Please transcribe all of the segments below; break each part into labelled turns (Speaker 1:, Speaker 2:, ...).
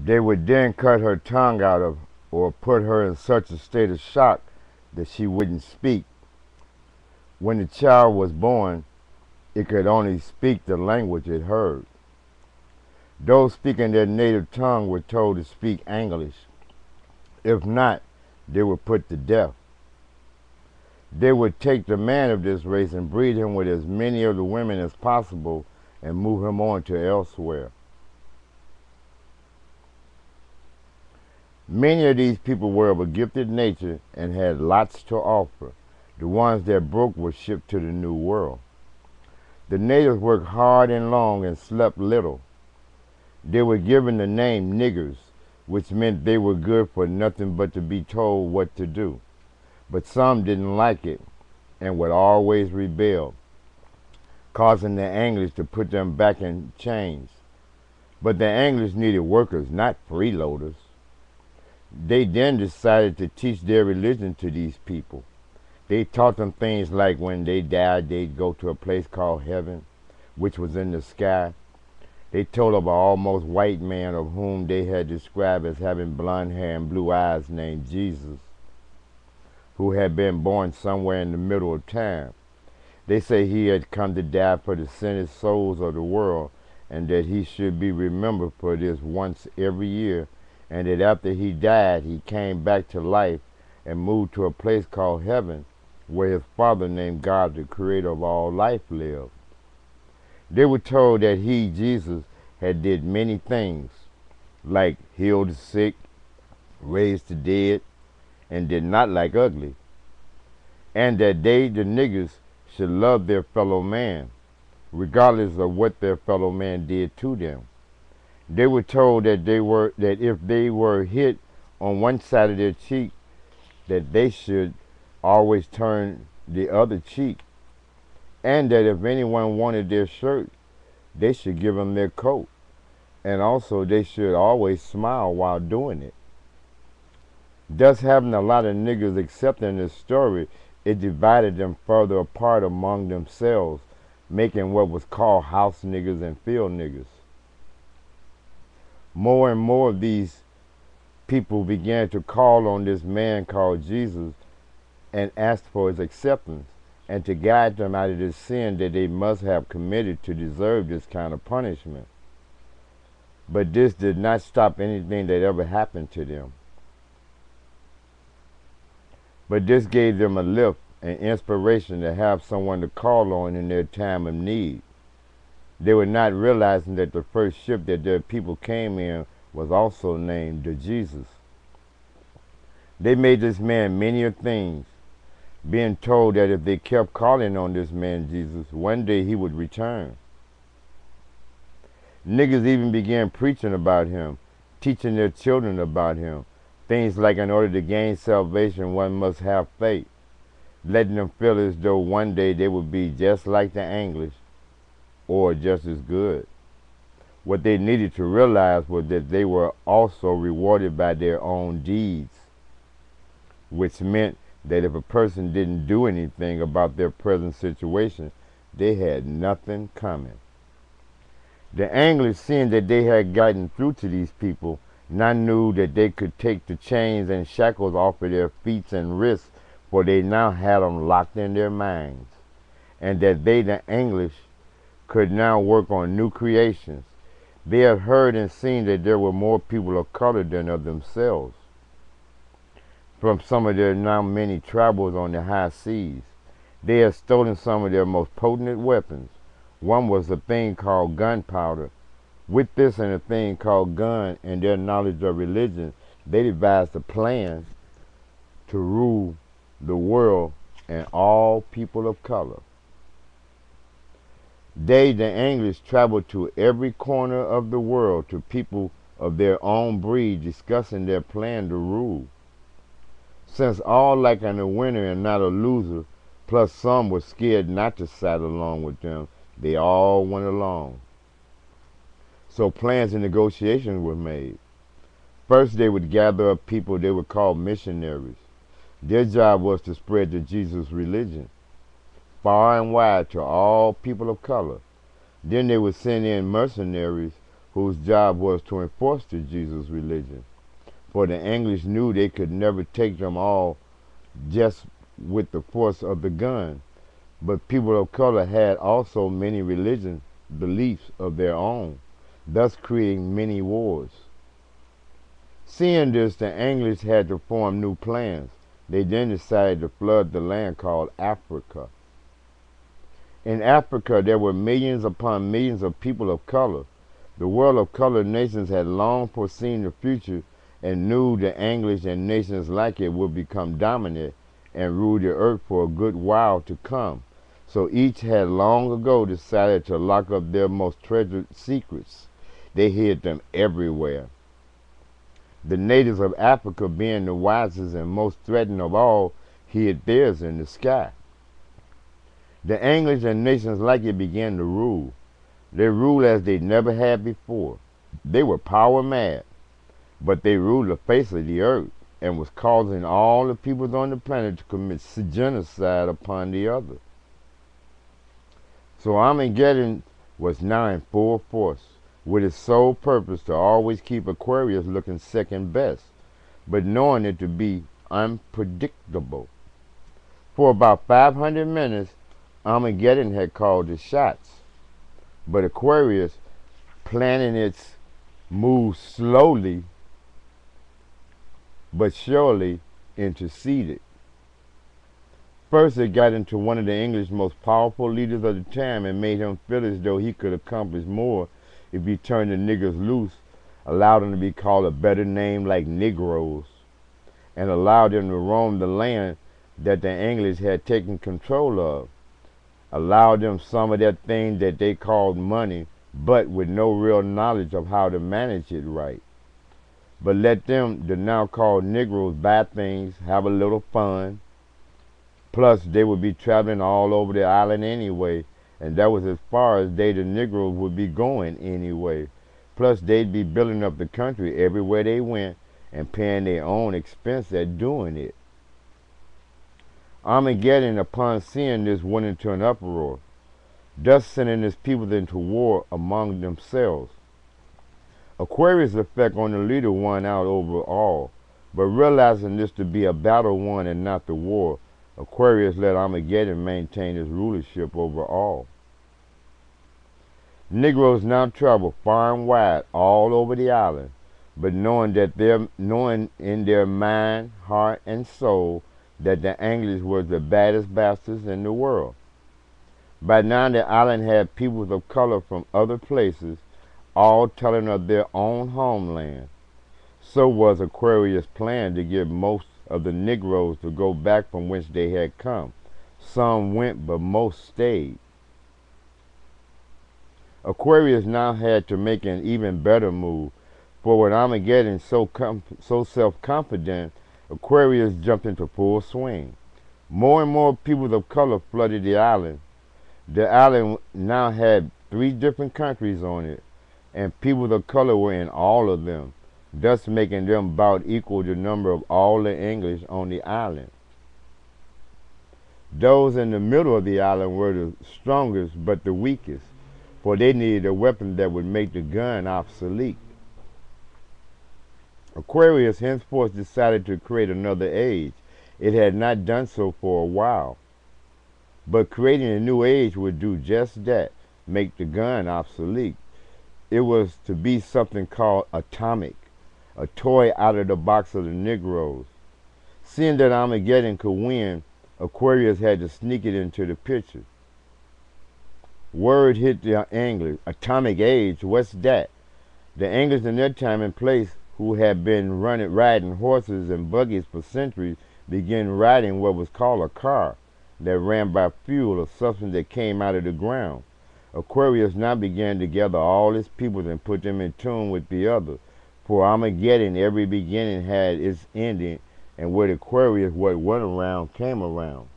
Speaker 1: They would then cut her tongue out of or put her in such a state of shock that she wouldn't speak. When the child was born, it could only speak the language it heard. Those speaking their native tongue were told to speak English. If not, they were put to death. They would take the man of this race and breed him with as many of the women as possible and move him on to elsewhere. Many of these people were of a gifted nature and had lots to offer. The ones that broke were shipped to the New World. The natives worked hard and long and slept little. They were given the name niggers, which meant they were good for nothing but to be told what to do. But some didn't like it and would always rebel, causing the English to put them back in chains. But the English needed workers, not freeloaders. They then decided to teach their religion to these people. They taught them things like when they died, they'd go to a place called heaven, which was in the sky. They told of an almost white man of whom they had described as having blonde hair and blue eyes named Jesus, who had been born somewhere in the middle of time. They say he had come to die for the sinned souls of the world, and that he should be remembered for this once every year, and that after he died, he came back to life and moved to a place called heaven, where his Father named God, the creator of all life, lived. They were told that he, Jesus, had did many things, like healed the sick, raised the dead, and did not like ugly, and that they, the niggers, should love their fellow man, regardless of what their fellow man did to them. They were told that if they were hit on one side of their cheek, that they should always turn the other cheek, and that if anyone wanted their shirt, they should give them their coat, and also they should always smile while doing it. Thus, having a lot of niggers accepting this story, it divided them further apart among themselves, making what was called house niggers and field niggers. More and more of these people began to call on this man called Jesus and asked for his acceptance, and to guide them out of this sin that they must have committed to deserve this kind of punishment. But this did not stop anything that ever happened to them. But this gave them a lift and inspiration to have someone to call on in their time of need. They were not realizing that the first ship that their people came in was also named the Jesus. They made this man many of things, being told that if they kept calling on this man Jesus, one day he would return. Niggas even began preaching about him, teaching their children about him. Things like in order to gain salvation, one must have faith, letting them feel as though one day they would be just like the English, or just as good. What they needed to realize was that they were also rewarded by their own deeds, which meant that if a person didn't do anything about their present situation, they had nothing coming. The English, seeing that they had gotten through to these people, now knew that they could take the chains and shackles off of their feet and wrists, for they now had them locked in their minds, and that they, the English, could now work on new creations. They had heard and seen that there were more people of color than of themselves. From some of their now many travels on the high seas, they had stolen some of their most potent weapons. One was a thing called gunpowder. With this and a thing called gun and their knowledge of religion, they devised a plan to rule the world and all people of color. They, the English, traveled to every corner of the world to people of their own breed, discussing their plan to rule. Since all like a winner and not a loser, plus some were scared not to side along with them, they all went along. So plans and negotiations were made. First, they would gather up people they would call missionaries. Their job was to spread the Jesus religion far and wide to all people of color. Then they would send in mercenaries whose job was to enforce the Jesus religion. For the English knew they could never take them all just with the force of the gun. But people of color had also many religious beliefs of their own, thus creating many wars. Seeing this, the English had to form new plans. They then decided to flood the land called Africa. In Africa, there were millions upon millions of people of color. The world of colored nations had long foreseen the future and knew the English and nations like it would become dominant and rule the earth for a good while to come. So each had long ago decided to lock up their most treasured secrets. They hid them everywhere. The natives of Africa, being the wisest and most threatened of all, hid theirs in the sky. The English and nations like it began to rule. They ruled as they never had before. They were power mad, but they ruled the face of the earth and was causing all the peoples on the planet to commit genocide upon the other. So Armageddon was now in full force, with its sole purpose to always keep Aquarius looking second best, but knowing it to be unpredictable. For about 500 minutes, Armageddon had called the shots, but Aquarius, planning its move slowly but surely, interceded. First, it got into one of the English most powerful leaders of the time and made him feel as though he could accomplish more if he turned the niggers loose, allowed them to be called a better name like Negroes, and allowed them to roam the land that the English had taken control of, allowed them some of that thing that they called money, but with no real knowledge of how to manage it right. But let them, the now called Negroes, buy things, have a little fun. Plus, they would be traveling all over the island anyway, and that was as far as they, the Negroes, would be going anyway. Plus, they'd be building up the country everywhere they went and paying their own expense at doing it. Armageddon, upon seeing this, went into an uproar, thus sending his people into war among themselves. Aquarius' effect on the leader won out overall, but realizing this to be a battle won and not the war, Aquarius let Armageddon maintain his rulership over all. Negroes now travel far and wide all over the island, but knowing in their mind, heart, and soul that the English was the baddest bastards in the world. By now the island had peoples of color from other places, all telling of their own homeland. So was Aquarius' plan to get most of the Negroes to go back from whence they had come. Some went, but most stayed. Aquarius now had to make an even better move, for with Armageddon so self-confident, Aquarius jumped into full swing. More and more people of color flooded the island. The island now had 3 different countries on it, and people of color were in all of them, thus making them about equal the number of all the English on the island. Those in the middle of the island were the strongest but the weakest, for they needed a weapon that would make the gun obsolete. Aquarius henceforth decided to create another age. It had not done so for a while, but creating a new age would do just that, make the gun obsolete. It was to be something called atomic, a toy out of the box of the Negroes. Seeing that Armageddon could win, Aquarius had to sneak it into the picture. Word hit the English, atomic age, what's that? The English in their time and place, who had been riding horses and buggies for centuries, began riding what was called a car that ran by fuel, a substance that came out of the ground. Aquarius now began to gather all his people and put them in tune with the other. For Armageddon, every beginning had its ending, and with Aquarius, what went around came around.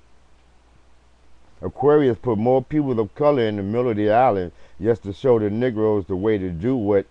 Speaker 1: Aquarius put more people of color in the middle of the island just to show the Negroes the way to do what